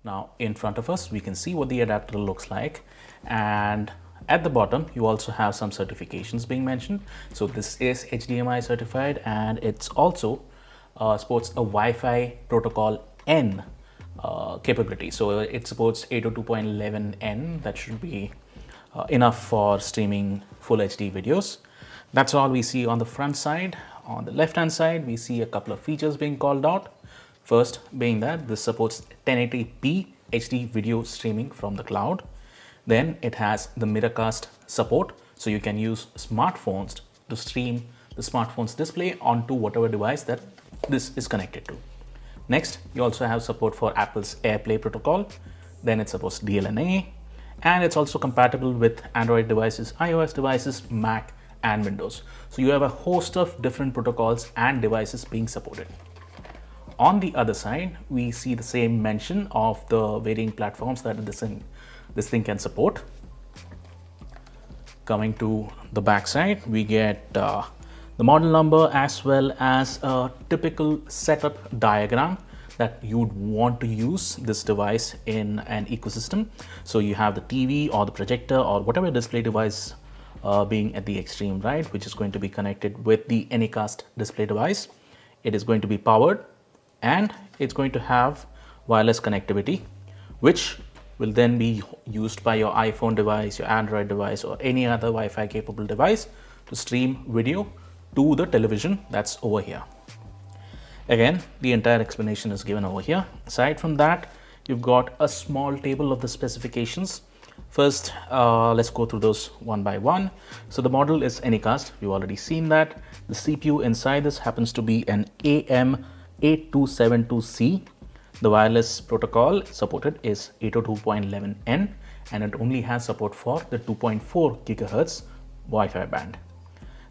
Now in front of us, we can see what the adapter looks like, and at the bottom, you also have some certifications being mentioned. So this is HDMI certified, and it's also supports a Wi-Fi protocol N capability. So it supports 802.11n. That should be enough for streaming full HD videos. That's all we see on the front side. On the left hand side, we see a couple of features being called out. First being that this supports 1080p HD video streaming from the cloud. Then it has the Miracast support, so you can use smartphones to stream the smartphone's display onto whatever device that this is connected to. Next, you also have support for Apple's AirPlay protocol. Then it supports DLNA, and it's also compatible with Android devices, iOS devices, Mac, and Windows. So you have a host of different protocols and devices being supported. On the other side, we see the same mention of the varying platforms that this thing can support. Coming to the back side, we get the model number as well as a typical setup diagram that you'd want to use this device in an ecosystem. So you have the TV or the projector or whatever display device being at the extreme right, which is going to be connected with the Anycast display device. It is going to be powered, and it's going to have wireless connectivity, which will then be used by your iPhone device, your Android device, or any other Wi-Fi capable device to stream video to the television that's over here. Again, the entire explanation is given over here. Aside from that, you've got a small table of the specifications. First, let's go through those one by one. So the model is Anycast. We've already seen that. The CPU inside this happens to be an AM8272C. The wireless protocol supported is 802.11n, and it only has support for the 2.4 gigahertz Wi-Fi band.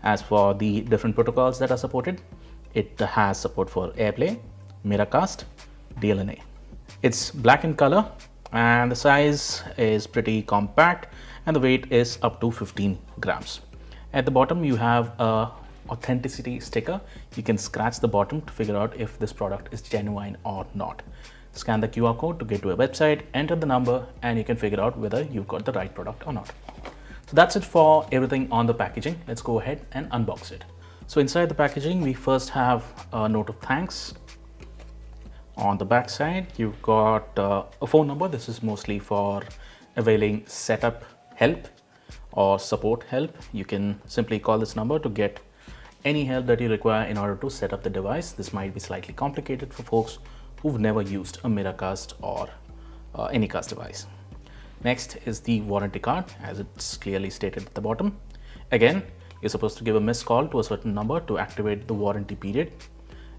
As for the different protocols that are supported, it has support for AirPlay, Miracast, DLNA. It's black in color, and the size is pretty compact, and the weight is up to 15 grams. At the bottom, you have a authenticity sticker. You can scratch the bottom to figure out if this product is genuine or not. Scan the QR code to get to a website, enter the number, and you can figure out whether you've got the right product or not. So that's it for everything on the packaging. Let's go ahead and unbox it. So inside the packaging, we first have a note of thanks. On the back side, you've got a phone number. This is mostly for availing setup help or support help. You can simply call this number to get any help that you require in order to set up the device. This might be slightly complicated for folks who've never used a Miracast or Anycast device. Next is the warranty card, as it's clearly stated at the bottom. Again, you're supposed to give a missed call to a certain number to activate the warranty period.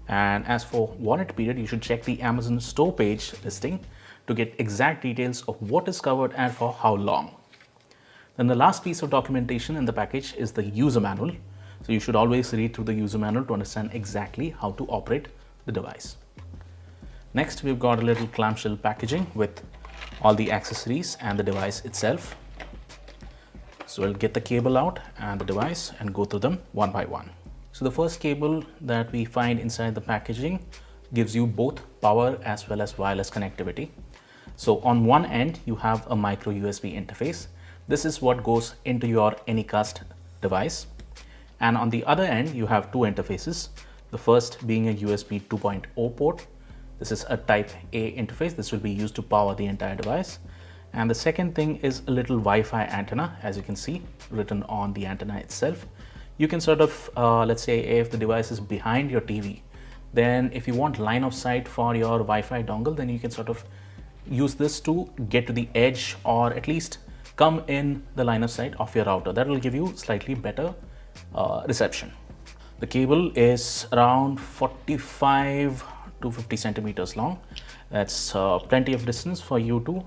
And as for warranty period, you should check the Amazon store page listing to get exact details of what is covered and for how long. Then the last piece of documentation in the package is the user manual. So you should always read through the user manual to understand exactly how to operate the device. Next, we've got a little clamshell packaging with all the accessories and the device itself. So we'll get the cable out and the device and go through them one by one. So the first cable that we find inside the packaging gives you both power as well as wireless connectivity. So on one end, you have a micro USB interface. This is what goes into your Anycast device. And on the other end, you have two interfaces. The first being a USB 2.0 port. This is a type A interface. This will be used to power the entire device. And the second thing is a little Wi-Fi antenna, as you can see written on the antenna itself. You can sort of, let's say if the device is behind your TV, then if you want line of sight for your Wi-Fi dongle, then you can sort of use this to get to the edge or at least come in the line of sight of your router. That will give you slightly better reception. The cable is around 45 to 50 centimeters long. That's plenty of distance for you to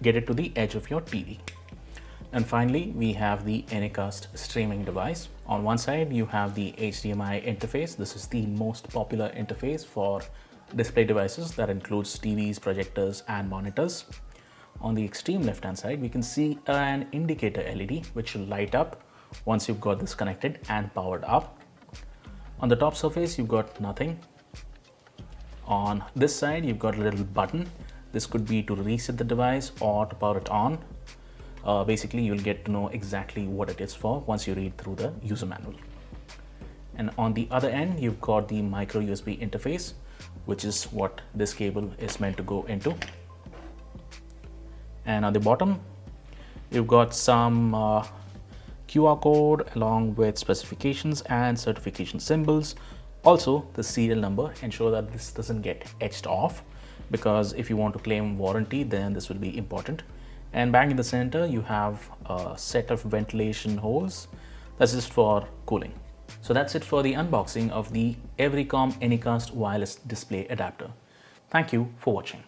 get it to the edge of your TV. And finally, we have the Anycast streaming device. On one side, you have the HDMI interface. This is the most popular interface for display devices that includes TVs, projectors, and monitors. On the extreme left-hand side, we can see an indicator LED, which will light up once you've got this connected and powered up. On the top surface, you've got nothing. On this side, you've got a little button. This could be to reset the device or to power it on. Basically, you'll get to know exactly what it is for once you read through the user manual. And on the other end, you've got the micro USB interface, which is what this cable is meant to go into. And on the bottom, you've got some QR code along with specifications and certification symbols. Also, the serial number. Ensure that this doesn't get etched off, because if you want to claim warranty, then this will be important. And back in the center, you have a set of ventilation holes. That's just for cooling. So that's it for the unboxing of the Everycom Anycast wireless display adapter. Thank you for watching.